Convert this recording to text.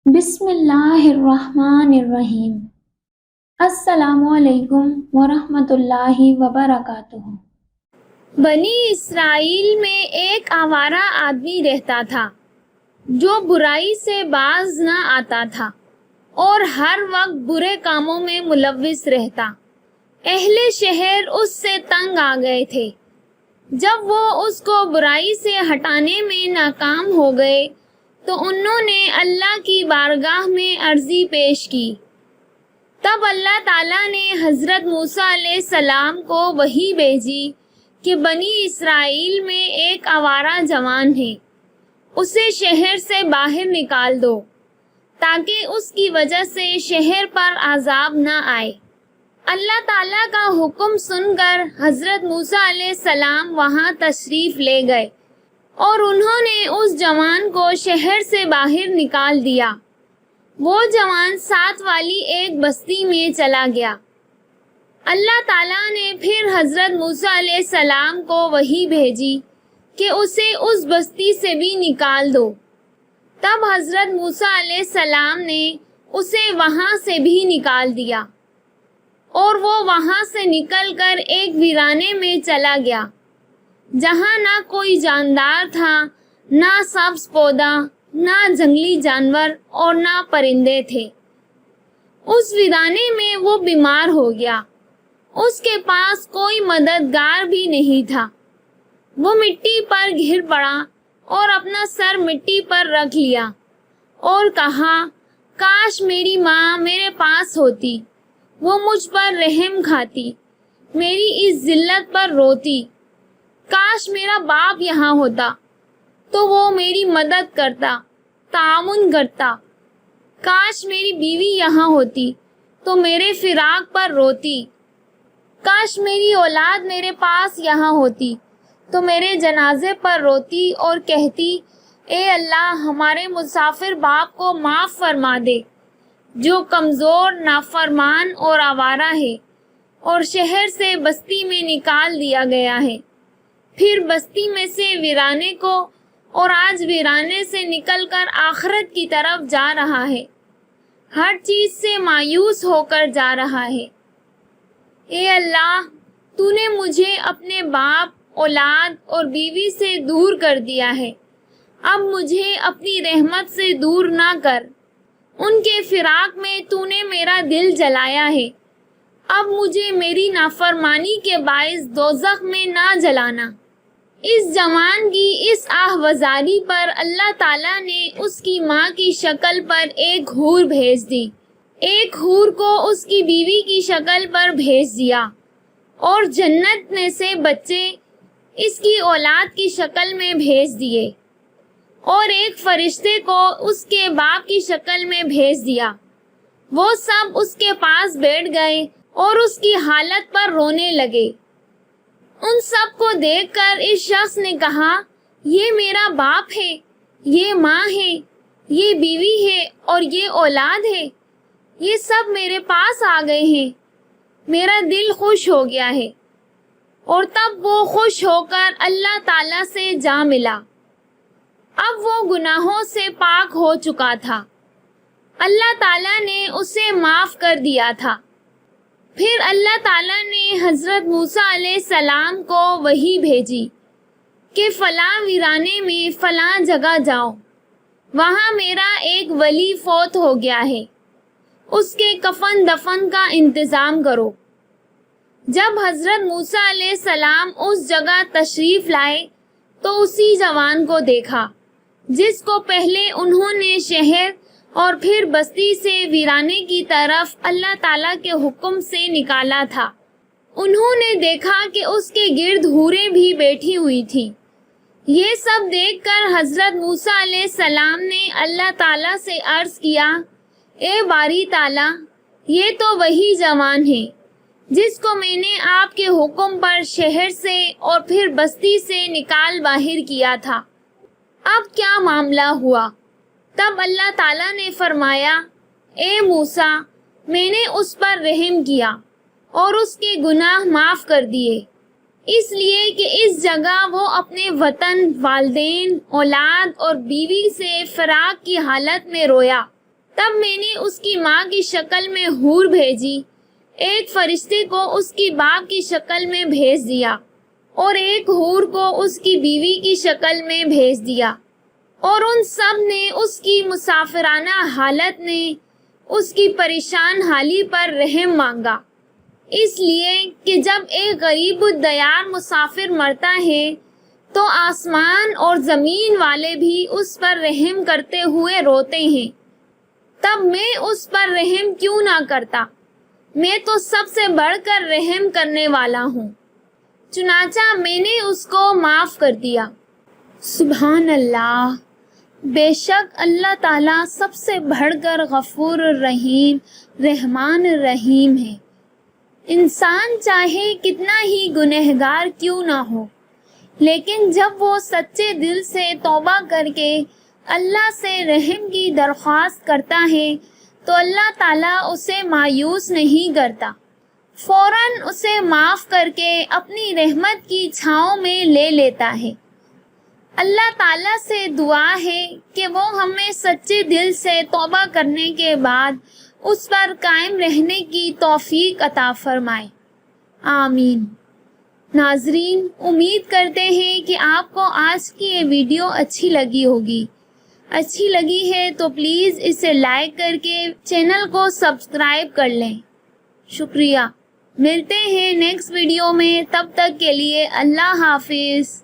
بسم اللہ الرحمن الرحیم۔ السلام علیکم ورحمۃ اللہ وبرکاتہ۔ بنی اسرائیل میں ایک آوارہ آدمی رہتا تھا جو برائی سے باز نہ آتا تھا اور ہر وقت برے کاموں میں ملوث رہتا۔ اہل شہر اس سے تنگ آ گئے تھے۔ جب وہ اس کو برائی سے ہٹانے میں ناکام ہو گئے تو انہوں نے اللہ کی بارگاہ میں عرضی پیش کی۔ تب اللہ تعالیٰ نے حضرت موسیٰ علیہ السلام کو وحی بھیجی کہ بنی اسرائیل میں ایک آوارہ جوان ہے، اسے شہر سے باہر نکال دو تاکہ اس کی وجہ سے شہر پر عذاب نہ آئے۔ اللہ تعالیٰ کا حکم سن کر حضرت موسیٰ علیہ السلام وہاں تشریف لے گئے اور انہوں نے اس جوان کو شہر سے باہر نکال دیا۔ وہ جوان ساتھ والی ایک بستی میں چلا گیا۔ اللہ تعالیٰ نے پھر حضرت موسیٰ علیہ السلام کو وحی بھیجی کہ اسے اس بستی سے بھی نکال دو۔ تب حضرت موسیٰ علیہ السلام نے اسے وہاں سے بھی نکال دیا اور وہ وہاں سے نکل کر ایک ویرانے میں چلا گیا جہاں نہ کوئی جاندار تھا، نہ سبز پودا، نہ جنگلی جانور اور نہ پرندے تھے۔ اس ویرانے میں وہ بیمار ہو گیا۔ اس کے پاس کوئی مددگار بھی نہیں تھا۔ وہ مٹی پر گر پڑا اور اپنا سر مٹی پر رکھ لیا اور کہا، کاش میری ماں میرے پاس ہوتی، وہ مجھ پر رحم کھاتی، میری اس ذلت پر روتی۔ کاش میرا باپ یہاں ہوتا تو وہ میری مدد کرتا، تعاون کرتا۔ کاش میری بیوی یہاں ہوتی تو میرے فراق پر روتی۔ کاش میری اولاد میرے پاس یہاں ہوتی تو میرے جنازے پر روتی اور کہتی، اے اللہ ہمارے مسافر باپ کو معاف فرما دے جو کمزور، نافرمان اور آوارہ ہے اور شہر سے بستی میں نکال دیا گیا ہے، پھر بستی میں سے ویرانے کو، اور آج ویرانے سے نکل کر آخرت کی طرف جا رہا ہے، ہر چیز سے مایوس ہو کر جا رہا ہے۔ اے اللہ تو نے مجھے اپنے باپ، اولاد اور بیوی سے دور کر دیا ہے، اب مجھے اپنی رحمت سے دور نہ کر۔ ان کے فراق میں تو نے میرا دل جلایا ہے، اب مجھے میری نافرمانی کے باعث دوزخ میں نہ جلانا۔ اس جوان کی اس آہ وزاری پر اللہ تعالیٰ نے اس کی ماں کی شکل پر ایک حور بھیج دی، ایک حور کو اس کی بیوی کی شکل پر بھیج دیا، اور جنت میں سے بچے اس کی اولاد کی شکل میں بھیج دیے، اور ایک فرشتے کو اس کے باپ کی شکل میں بھیج دیا۔ وہ سب اس کے پاس بیٹھ گئے اور اس کی حالت پر رونے لگے۔ ان سب کو دیکھ کر اس شخص نے کہا، یہ میرا باپ ہے، یہ ماں ہے، یہ بیوی ہے اور یہ اولاد ہے، یہ سب میرے پاس آ گئے ہیں، میرا دل خوش ہو گیا ہے۔ اور تب وہ خوش ہو کر اللہ تعالیٰ سے جا ملا۔ اب وہ گناہوں سے پاک ہو چکا تھا، اللہ تعالیٰ نے اسے معاف کر دیا تھا۔ پھر اللہ تعالیٰ نے حضرت موسیٰ علیہ السلام کو وحی بھیجی کہ فلاں ویرانے میں فلاں جگہ جاؤ، وہاں میرا ایک ولی فوت ہو گیا ہے، اس کے کفن دفن کا انتظام کرو۔ جب حضرت موسیٰ علیہ السلام اس جگہ تشریف لائے تو اسی جوان کو دیکھا جس کو پہلے انہوں نے شہر اور پھر بستی سے ویرانے کی طرف اللہ تعالیٰ کے حکم سے نکالا تھا۔ انہوں نے دیکھا کہ اس کے گرد حوریں بھی بیٹھی ہوئی تھیں۔ یہ سب دیکھ کر حضرت موسیٰ علیہ السلام نے اللہ تعالیٰ سے عرض کیا، اے باری تعالیٰ، یہ تو وہی جوان ہے جس کو میں نے آپ کے حکم پر شہر سے اور پھر بستی سے نکال باہر کیا تھا، اب کیا معاملہ ہوا؟ تب اللہ تعالیٰ نے فرمایا، اے موسیٰ، میں نے اس پر رحم کیا اور اس کے گناہ معاف کر دیے، اس لیے کہ اس جگہ وہ اپنے وطن، والدین، اولاد اور بیوی سے فراق کی حالت میں رویا تب میں نے اس کی ماں کی شکل میں حور بھیجی، ایک فرشتے کو اس کی باپ کی شکل میں بھیج دیا اور ایک حور کو اس کی بیوی کی شکل میں بھیج دیا، اور ان سب نے اس کی مسافرانہ حالت میں اس کی پریشان حالی پر رحم مانگا، اس لیے کہ جب ایک غریب الدیار مسافر مرتا ہے تو آسمان اور زمین والے بھی اس پر رحم کرتے ہوئے روتے ہیں، تب میں اس پر رحم کیوں نہ کرتا؟ میں تو سب سے بڑھ کر رحم کرنے والا ہوں۔ چنانچہ میں نے اس کو معاف کر دیا۔ سبحان اللہ، بے شک اللہ تعالیٰ سب سے بڑھ کر غفور الرحیم، رحمان الرحیم ہے۔ انسان چاہے کتنا ہی گنہگار کیوں نہ ہو، لیکن جب وہ سچے دل سے توبہ کر کے اللہ سے رحم کی درخواست کرتا ہے تو اللہ تعالیٰ اسے مایوس نہیں کرتا، فوراً اسے معاف کر کے اپنی رحمت کی چھاؤں میں لے لیتا ہے۔ اللہ تعالیٰ سے دعا ہے کہ وہ ہمیں سچے دل سے توبہ کرنے کے بعد اس پر قائم رہنے کی توفیق عطا فرمائے، آمین۔ ناظرین، امید کرتے ہیں کہ آپ کو آج کی یہ ویڈیو اچھی لگی ہوگی۔ اچھی لگی ہے تو پلیز اسے لائک کر کے چینل کو سبسکرائب کر لیں۔ شکریہ۔ ملتے ہیں نیکسٹ ویڈیو میں، تب تک کے لیے اللہ حافظ۔